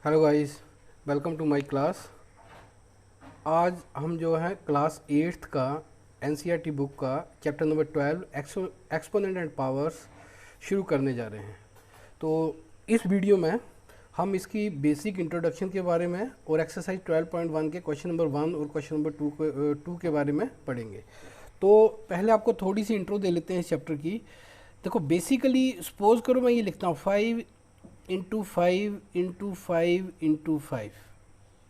Hello guys, welcome to my class. आज हम जो है क्लास 8th का एनसीईआरटी बुक का chapter number 12 exponent and powers शुरू करने जा रहे हैं। तो इस वीडियो में हम इसकी बेसिक इंट्रोडक्शन के बारे में और एक्सरसाइज 12.1 के क्वेश्चन नंबर 1 और क्वेश्चन नंबर 2 के बारे में पढ़ेंगे। तो पहले आपको थोड़ी सी इंट्रो दे लेते हैं इस चैप्टर की। देखो, बेसिकली सपोज करो मैं ये लिखता हूँ 5 × 5 × 5 × 5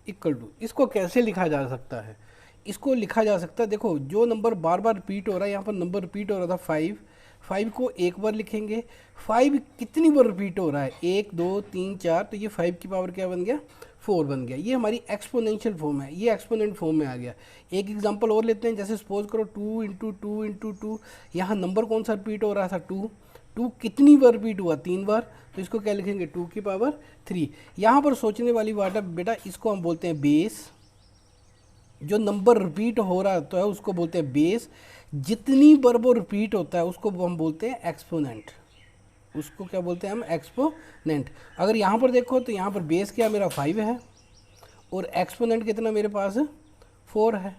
इक्वल टू, इसको कैसे लिखा जा सकता है? इसको लिखा जा सकता है, देखो जो नंबर बार बार रिपीट हो रहा है, यहाँ पर नंबर रिपीट हो रहा था 5, 5 को एक बार लिखेंगे। 5 कितनी बार रिपीट हो रहा है? 1 2 3 4, तो ये 5 की पावर क्या बन गया? 4 बन गया। ये हमारी एक्सपोनेंशियल फॉर्म है, ये एक्सपोनेंट फॉर्म में आ गया। एक एग्जांपल और लेते हैं, जैसे सपोज करो 2 × 2 × 2, यहाँ नंबर कौन सा रिपीट हो रहा था? 2। 2 कितनी बार रिपीट हुआ? 3 बार, तो इसको क्या लिखेंगे? 2 की पावर 3। यहाँ पर सोचने वाली बात है बेटा, इसको हम बोलते हैं बेस। जो नंबर रिपीट हो रहा तो है उसको बोलते हैं बेस। जितनी बार वो रिपीट होता है उसको हम बोलते हैं एक्सपोनेंट। उसको क्या बोलते हैं हम? एक्सपोनेंट। अगर यहाँ पर देखो तो यहाँ पर बेस क्या मेरा 5 है और एक्सपोनेंट कितना मेरे पास? 4 है।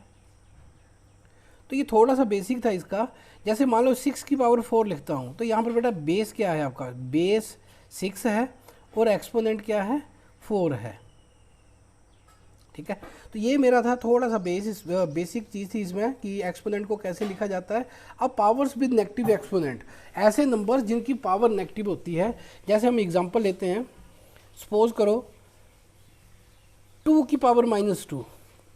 तो ये थोड़ा सा बेसिक था इसका। जैसे मान लो 6 की पावर 4 लिखता हूँ, तो यहाँ पर बेटा बेस क्या है आपका? बेस 6 है और एक्सपोनेंट क्या है? 4 है। ठीक है, तो ये मेरा था थोड़ा सा बेसिक चीज़ थी इसमें कि एक्सपोनेंट को कैसे लिखा जाता है। अब पावर्स विद नेगेटिव एक्सपोनेंट, ऐसे नंबर्स जिनकी पावर नेगेटिव होती है। जैसे हम एग्जांपल लेते हैं, सपोज करो 2 की पावर -2,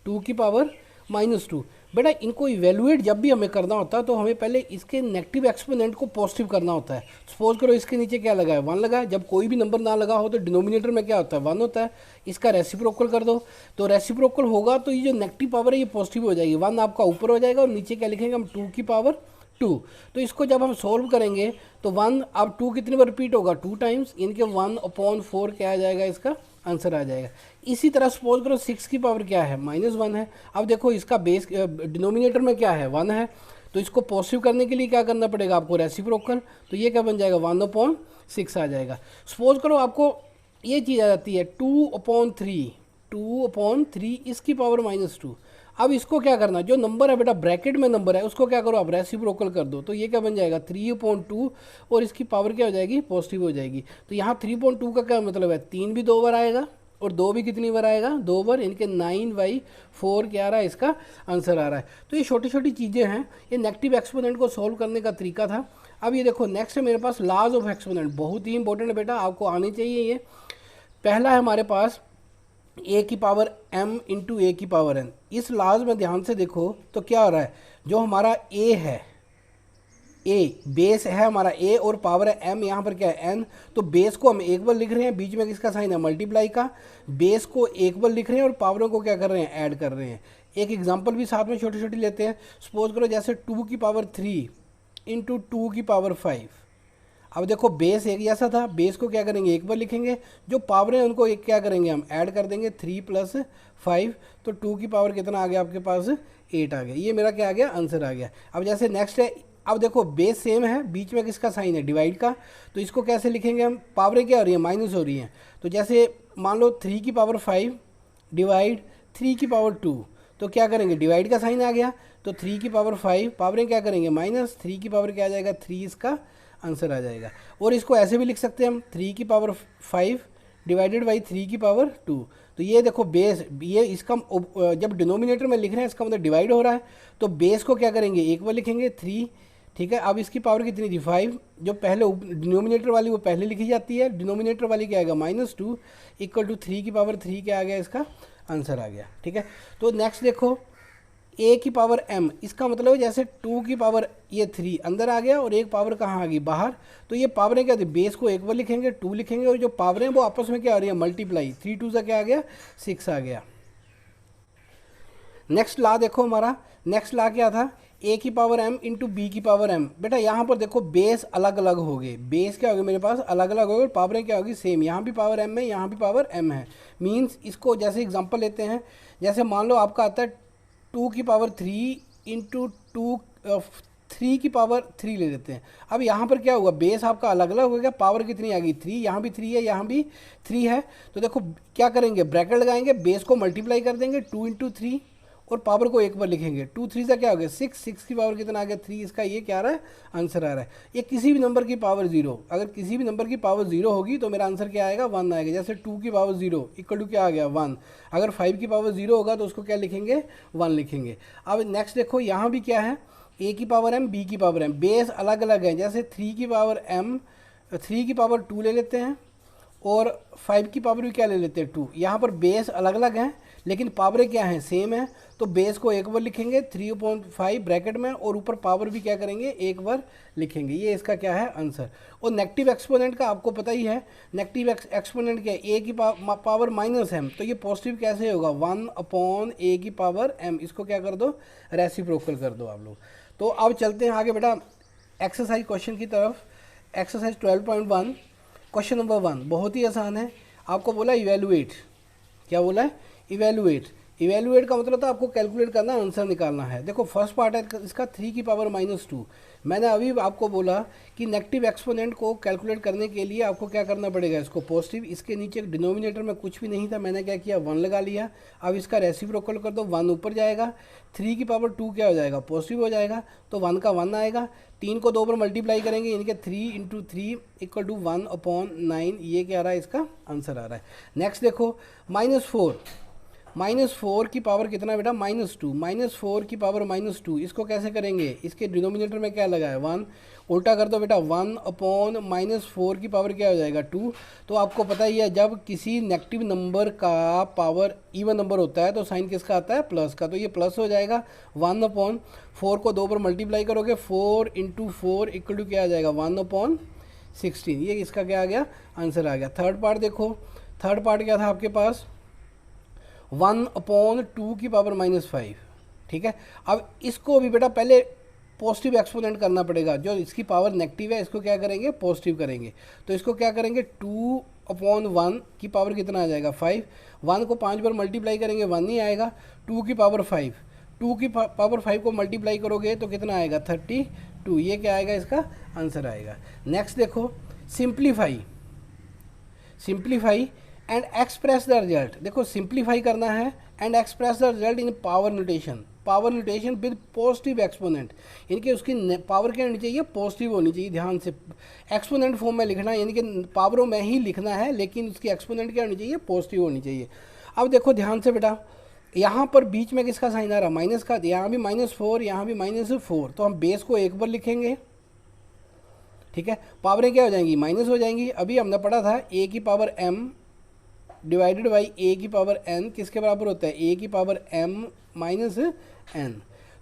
2 की पावर -2। बेटा इनको इवेलुएट जब भी हमें करना होता है तो हमें पहले इसके नेगेटिव एक्सपोनेंट को पॉजिटिव करना होता है। सपोज करो इसके नीचे क्या लगा है? 1 लगा है। जब कोई भी नंबर ना लगा हो तो डिनोमिनेटर में क्या होता है? 1 होता है। इसका रेसिप्रोकल कर दो, तो रेसिप्रोकल होगा तो ये जो नेगेटिव पावर है ये पॉजिटिव हो जाएगी। 1 आपका ऊपर हो जाएगा और नीचे क्या लिखेंगे हम? 2 की पावर 2। तो इसको जब हम सोल्व करेंगे तो 1, अब 2 कितनी बार रिपीट होगा? 2 टाइम्स। इनके 1/4 क्या आ जाएगा? इसका आंसर आ जाएगा। इसी तरह सपोज करो 6 की पावर क्या है? -1 है। अब देखो इसका बेस डिनोमिनेटर में क्या है? 1 है। तो इसको पॉजिटिव करने के लिए क्या करना पड़ेगा आपको? रेसिप्रोकल। तो ये क्या बन जाएगा? 1/6 आ जाएगा। सपोज करो आपको ये चीज़ आ जाती है 2/3, 2/3 इसकी पावर -2। अब इसको क्या करना? जो नंबर है बेटा ब्रैकेट में नंबर है उसको क्या करो? आप रेसिप्रोकल कर दो। तो ये क्या बन जाएगा? 3/2 और इसकी पावर क्या हो जाएगी? पॉजिटिव हो जाएगी। तो यहाँ 3/2 का क्या मतलब है? 3 भी 2 बार आएगा और 2 भी कितनी बार आएगा? 2 बार। इनके 9/4 क्या आ रहा है? इसका आंसर आ रहा है। तो ये छोटी छोटी चीज़ें हैं, ये नेगेटिव एक्सपोनेंट को सॉल्व करने का तरीका था। अब ये देखो नेक्स्ट है मेरे पास लॉज ऑफ एक्सपोनेंट, बहुत ही इंपॉर्टेंट है बेटा, आपको आनी चाहिए ये। पहला है हमारे पास ए की पावर m × ए की पावर n। इस लाज में ध्यान से देखो तो क्या हो रहा है? जो हमारा a है, a बेस है हमारा a और पावर है m, यहाँ पर क्या है? n। तो बेस को हम एक बार लिख रहे हैं, बीच में किसका साइन है? मल्टीप्लाई का। बेस को एक बार लिख रहे हैं और पावरों को क्या कर रहे हैं? ऐड कर रहे हैं। एक एग्जांपल भी साथ में छोटी छोटी लेते हैं। सपोज करो जैसे 2 की पावर 3 × 2 की पावर 5। अब देखो बेस एक जैसा था, बेस को क्या करेंगे? एक बार लिखेंगे, जो पावर है उनको एक क्या करेंगे? हम ऐड कर देंगे। 3 + 5, तो 2 की पावर कितना आ गया आपके पास? 8 आ गया। ये मेरा क्या आ गया? आंसर आ गया। अब जैसे नेक्स्ट है, अब देखो बेस सेम है, बीच में किसका साइन है? डिवाइड का। तो इसको कैसे लिखेंगे हम? पावरें क्या हो रही है? माइनस हो रही हैं। तो जैसे मान लो 3 की पावर 5 डिवाइड 3 की पावर 2, तो क्या करेंगे? डिवाइड का साइन आ गया। तो 3 की पावर 5, पावरें क्या करेंगे? माइनस। 3 की पावर क्या आ जाएगा? 3, इसका आंसर आ जाएगा। और इसको ऐसे भी लिख सकते हैं हम, 3 की पावर 5 डिवाइडेड बाई 3 की पावर 2। तो ये देखो बेस, ये इसका जब डिनोमिनेटर में लिख रहे हैं इसका मतलब डिवाइड हो रहा है। तो बेस को क्या करेंगे? एक बार लिखेंगे 3। ठीक है, अब इसकी पावर कितनी थी? 5। जो पहले डिनोमिनेटर वाली वो पहले लिखी जाती है, डिनोमिनेटर वाली क्या आएगा? -2 = 3 की पावर 3 क्या आ गया? इसका आंसर आ गया। ठीक है, तो नेक्स्ट देखो a की पावर m, इसका मतलब है जैसे 2 की पावर ये 3 अंदर आ गया और एक पावर कहाँ आ गई? बाहर। तो ये पावरें क्या थी? बेस को एक बार लिखेंगे, 2 लिखेंगे और जो पावरें वो आपस में क्या आ रही है? मल्टीप्लाई। 3 2 से क्या आ गया? 6 आ गया। नेक्स्ट ला देखो हमारा, नेक्स्ट ला क्या था? a की पावर m × b की पावर m। बेटा यहाँ पर देखो बेस अलग अलग हो गए, बेस क्या हो गए मेरे पास? अलग अलग हो गए और पावरें क्या होगी? सेम। यहाँ भी पावर m है, यहाँ भी पावर m है। मीन्स इसको जैसे एग्जांपल लेते हैं, जैसे मान लो आपका आता है 2 की पावर 3 × 2 3 की पावर 3 ले लेते हैं। अब यहाँ पर क्या होगा, बेस आपका अलग अलग हो गया, पावर कितनी आ गई 3, यहाँ भी 3 है, यहाँ भी 3 है। तो देखो क्या करेंगे, ब्रैकेट लगाएंगे, बेस को मल्टीप्लाई कर देंगे 2 इंटू 3 और पावर को एक बार लिखेंगे। 2 3 से क्या हो गया 6, 6 की पावर कितना आ गया 3, इसका ये क्या आ रहा है आंसर आ रहा है। ये किसी भी नंबर की पावर 0, अगर किसी भी नंबर की पावर 0 होगी तो मेरा आंसर क्या आएगा 1 आएगा। जैसे 2 की पावर 0 इक्वल टू क्या आ गया 1, अगर 5 की पावर 0 होगा तो उसको क्या लिखेंगे 1 लिखेंगे। अब नेक्स्ट देखो यहाँ भी क्या है, a की पावर m, b की पावर m, बेस अलग अलग है। जैसे 3 की पावर m, 3 की पावर 2 ले लेते हैं और 5 की पावर भी क्या ले लेते हैं 2। यहाँ पर बेस अलग अलग हैं लेकिन पावरें क्या हैं सेम है, तो बेस को एक बार लिखेंगे 3/5 ब्रैकेट में और ऊपर पावर भी क्या करेंगे एक बार लिखेंगे। ये इसका क्या है आंसर। और नेगेटिव एक्सपोनेंट का आपको पता ही है, नेगेटिव एक्सपोनेंट क्या है, a की पावर माइनस m, तो ये पॉजिटिव कैसे होगा 1/a की पावर m। इसको क्या कर दो रेसिप्रोकल कर दो आप लोग। तो अब चलते हैं आगे बेटा एक्सरसाइज क्वेश्चन की तरफ। एक्सरसाइज 12.1 क्वेश्चन नंबर 1 बहुत ही आसान है। आपको बोला इवेलुएट, क्या बोला है इवेलुएट। इवेलुएट का मतलब था आपको कैलकुलेट करना, आंसर निकालना है। देखो फर्स्ट पार्ट है इसका 3 की पावर -2। मैंने अभी आपको बोला कि नेगेटिव एक्सपोनेंट को कैलकुलेट करने के लिए आपको क्या करना पड़ेगा, इसको पॉजिटिव, इसके नीचे डिनोमिनेटर में कुछ भी नहीं था, मैंने क्या किया 1 लगा लिया। अब इसका रेसिप्रोकल कर दो, 1 ऊपर जाएगा, 3 की पावर 2 क्या हो जाएगा पॉजिटिव हो जाएगा, तो 1 का 1 आएगा। 3 को 2 पर मल्टीप्लाई करेंगे यानी कि 3 इंटू 3 इक्वल टू 1/9, ये क्या आ रहा है इसका आंसर आ रहा है। नेक्स्ट देखो -4 की पावर कितना बेटा -2, -4 की पावर -2, इसको कैसे करेंगे, इसके डिनोमिनेटर में क्या लगा है 1, उल्टा कर दो बेटा 1/-4 की पावर क्या हो जाएगा 2। तो आपको पता ही है जब किसी नेगेटिव नंबर का पावर इवन नंबर होता है तो साइन किसका आता है प्लस का, तो ये प्लस हो जाएगा। 1/4 को 2 पर मल्टीप्लाई करोगे 4 इंटू 4 इक्वल टू क्या आ जाएगा 1/16, ये इसका क्या आ गया आंसर आ गया। थर्ड पार्ट देखो, थर्ड पार्ट क्या था आपके पास 1/2 की पावर -5, ठीक है। अब इसको भी बेटा पहले पॉजिटिव एक्सपोनेंट करना पड़ेगा, जो इसकी पावर नेगेटिव है इसको क्या करेंगे पॉजिटिव करेंगे। तो इसको क्या करेंगे 2/1 की पावर कितना आ जाएगा 5, 1 को 5 बार मल्टीप्लाई करेंगे 1 नहीं आएगा, 2 की पावर 5, 2 की पावर 5 को मल्टीप्लाई करोगे तो कितना आएगा 32, ये क्या आएगा इसका आंसर आएगा। नेक्स्ट देखो simplify and express the result. देखो सिंप्लीफाई करना है and express the result in power notation with positive exponent, यानी कि उसकी पावर क्या होनी चाहिए पॉजिटिव होनी चाहिए। ध्यान से एक्सपोनेंट फॉर्म में लिखना है, यानी कि पावरों में ही लिखना है लेकिन उसकी एक्सपोनेंट क्या होनी चाहिए पॉजिटिव होनी चाहिए। अब देखो ध्यान से बेटा, यहाँ पर बीच में किसका साइन आ रहा माइनस का, यहाँ भी -4 यहाँ भी -4, तो हम बेस को एक बार लिखेंगे, ठीक है, पावरें क्या हो जाएंगी माइनस हो जाएंगी। अभी हमने पढ़ा था a की power m divided by a की पावर n किसके बराबर होता है a की पावर m माइनस n।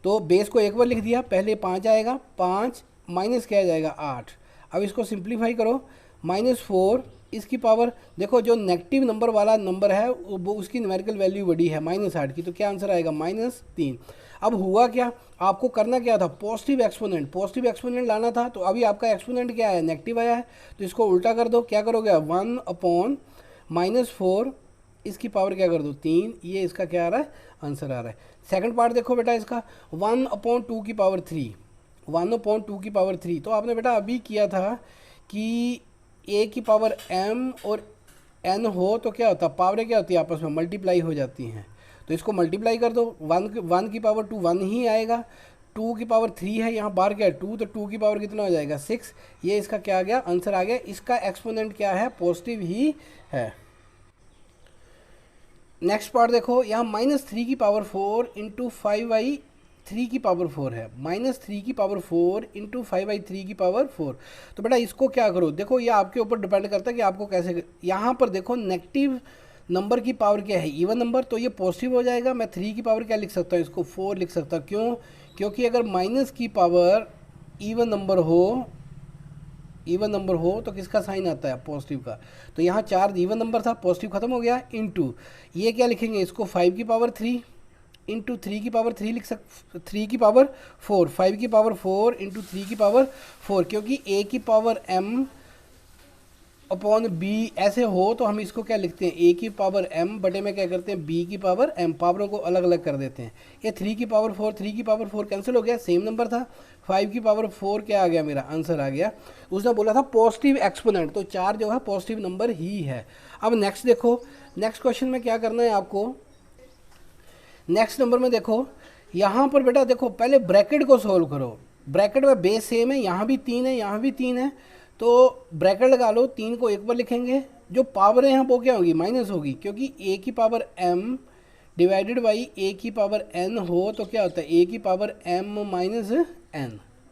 तो बेस को एक बार लिख दिया, पहले 5 आएगा, 5 माइनस क्या आ जाएगा 8। अब इसको सिंप्लीफाई करो, -4 इसकी पावर, देखो जो नेगेटिव नंबर वाला नंबर है वो उसकी न्यूमेरिकल वैल्यू बड़ी है -8 की, तो क्या आंसर आएगा -3। अब हुआ क्या, आपको करना क्या था पॉजिटिव एक्सपोनेंट लाना था, तो अभी आपका एक्सपोनेंट क्या है नेगेटिव आया है, तो इसको उल्टा कर दो, क्या करोगे 1/-4 इसकी पावर क्या कर दो 3, ये इसका क्या आ रहा है आंसर आ रहा है। सेकंड पार्ट देखो बेटा इसका 1/2 की पावर 3, 1/2 की पावर 3, तो आपने बेटा अभी किया था कि a की पावर m और n हो तो क्या होता पावरें क्या होती है आपस में मल्टीप्लाई हो जाती हैं, तो इसको मल्टीप्लाई कर दो, 1 की पावर 2 1 ही आएगा, 2 की पावर 3 है, यहाँ बाहर क्या है 2, तो 2 की पावर कितना हो जाएगा 6, ये इसका क्या आ गया आंसर आ गया। इसका एक्सपोनेंट क्या है पॉजिटिव ही है। नेक्स्ट पार्ट देखो, यहाँ -3 की पावर 4 इंटू 5/3 की पावर 4 है, -3 की पावर 4 इंटू 5/3 की पावर 4। तो बेटा इसको क्या करो, देखो ये आपके ऊपर डिपेंड करता है कि आपको कैसे, यहाँ पर देखो नेगेटिव नंबर की पावर क्या है इवन नंबर, तो ये पॉजिटिव हो जाएगा। मैं 3 की पावर क्या लिख सकता हूँ, इसको 4 लिख सकता हूँ, क्यों, क्योंकि अगर माइनस की पावर इवन नंबर हो तो किसका साइन आता है पॉजिटिव का, तो यहाँ 4 इवन नंबर था, पॉजिटिव खत्म हो गया, इनटू ये क्या लिखेंगे इसको 5 की पावर 3 इंटू 3 की पावर 3 लिख सकते, 3 की पावर 4, 5 की पावर 4 इंटू 3 की पावर 4, क्योंकि a की पावर m अपॉन बी ऐसे हो तो हम इसको क्या लिखते हैं, ए की पावर m बटे में क्या करते हैं b की पावर m, पावरों को अलग अलग कर देते हैं। ये 3 की पावर 4, 3 की पावर 4 कैंसिल हो गया, सेम नंबर था। 5 की पावर 4 क्या आ गया, मेरा आंसर आ गया। उसने बोला था पॉजिटिव एक्सपोनेंट, तो 4 जो है पॉजिटिव नंबर ही है। अब नेक्स्ट देखो, नेक्स्ट क्वेश्चन में क्या करना है आपको, नेक्स्ट नंबर में देखो, यहाँ पर बेटा देखो पहले ब्रैकेट को सोल्व करो। ब्रैकेट में बेस सेम है, यहाँ भी 3 है, यहाँ भी 3 है, तो ब्रैकेट लगा लो। 3 को एक बार लिखेंगे, जो पावरें हैं वो क्या होगी, माइनस होगी, क्योंकि a की power m divided by a की पावर n हो तो क्या होता है a की पावर m माइनस n,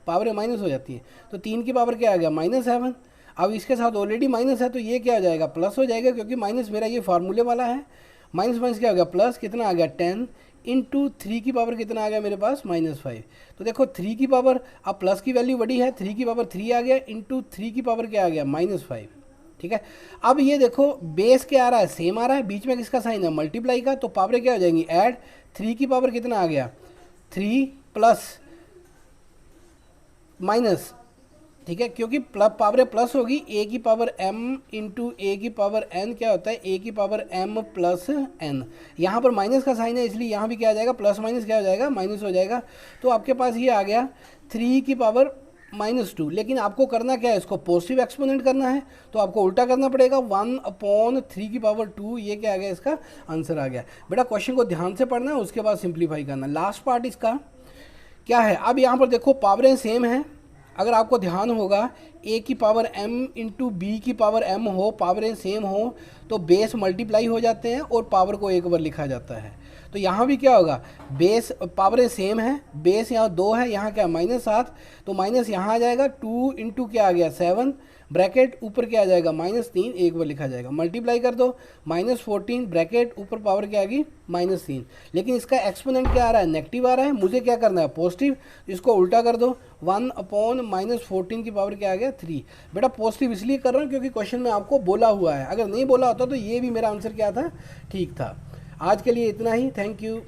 पावरें माइनस हो जाती हैं। तो 3 की पावर क्या आ गया, -7। अब इसके साथ ऑलरेडी माइनस है तो ये क्या आ जाएगा, प्लस हो जाएगा, क्योंकि माइनस मेरा ये फार्मूले वाला है। माइनस माइनस क्या हो गया, प्लस, कितना आ गया 10 इंटू 3 की पावर कितना आ गया मेरे पास, -5। तो देखो 3 की पावर, अब प्लस की वैल्यू बड़ी है, 3 की पावर 3 आ गया, इंटू 3 की पावर क्या आ गया, -5। ठीक है, अब ये देखो बेस क्या आ रहा है, सेम आ रहा है, बीच में किसका साइन है, मल्टीप्लाई का, तो पावरें क्या हो जाएंगी, ऐड। 3 की पावर कितना आ गया, 3 प्लस माइनस, ठीक है, क्योंकि पावरें प्लस होगी, ए की पावर m इंटू ए की पावर n क्या होता है, ए की पावर m प्लस n। यहाँ पर माइनस का साइन है इसलिए यहाँ भी क्या आ जाएगा, प्लस माइनस क्या हो जाएगा, माइनस हो जाएगा। तो आपके पास ये आ गया 3 की पावर -2। लेकिन आपको करना क्या है, इसको पॉजिटिव एक्सपोनेंट करना है, तो आपको उल्टा करना पड़ेगा, 1/3 की पावर 2। ये क्या आ गया, इसका आंसर आ गया। बेटा क्वेश्चन को ध्यान से पढ़ना है, उसके बाद सिंप्लीफाई करना। लास्ट पार्ट इसका क्या है, अब यहाँ पर देखो पावरें सेम हैं। अगर आपको ध्यान होगा a की पावर m इंटू बी की पावर m हो, पावरें सेम हो तो बेस मल्टीप्लाई हो जाते हैं और पावर को एक बार लिखा जाता है। तो यहाँ भी क्या होगा, बेस पावरें सेम है, बेस यहाँ 2 है, यहाँ क्या -7, तो माइनस यहाँ आ जाएगा, 2 इंटू क्या आ गया 7, ब्रैकेट ऊपर क्या आ जाएगा -3, एक बार लिखा जाएगा, मल्टीप्लाई कर दो, -14 ब्रैकेट ऊपर पावर क्या आ गई -3। लेकिन इसका एक्सपोनेंट क्या आ रहा है, नेगेटिव आ रहा है, मुझे क्या करना है, पॉजिटिव। इसको उल्टा कर दो, 1/-14 की पावर क्या आ गया 3। बेटा पॉजिटिव इसलिए कर रहा हूँ क्योंकि क्वेश्चन में आपको बोला हुआ है, अगर नहीं बोला होता तो ये भी मेरा आंसर क्या था, ठीक था। आज के लिए इतना ही, थैंक यू।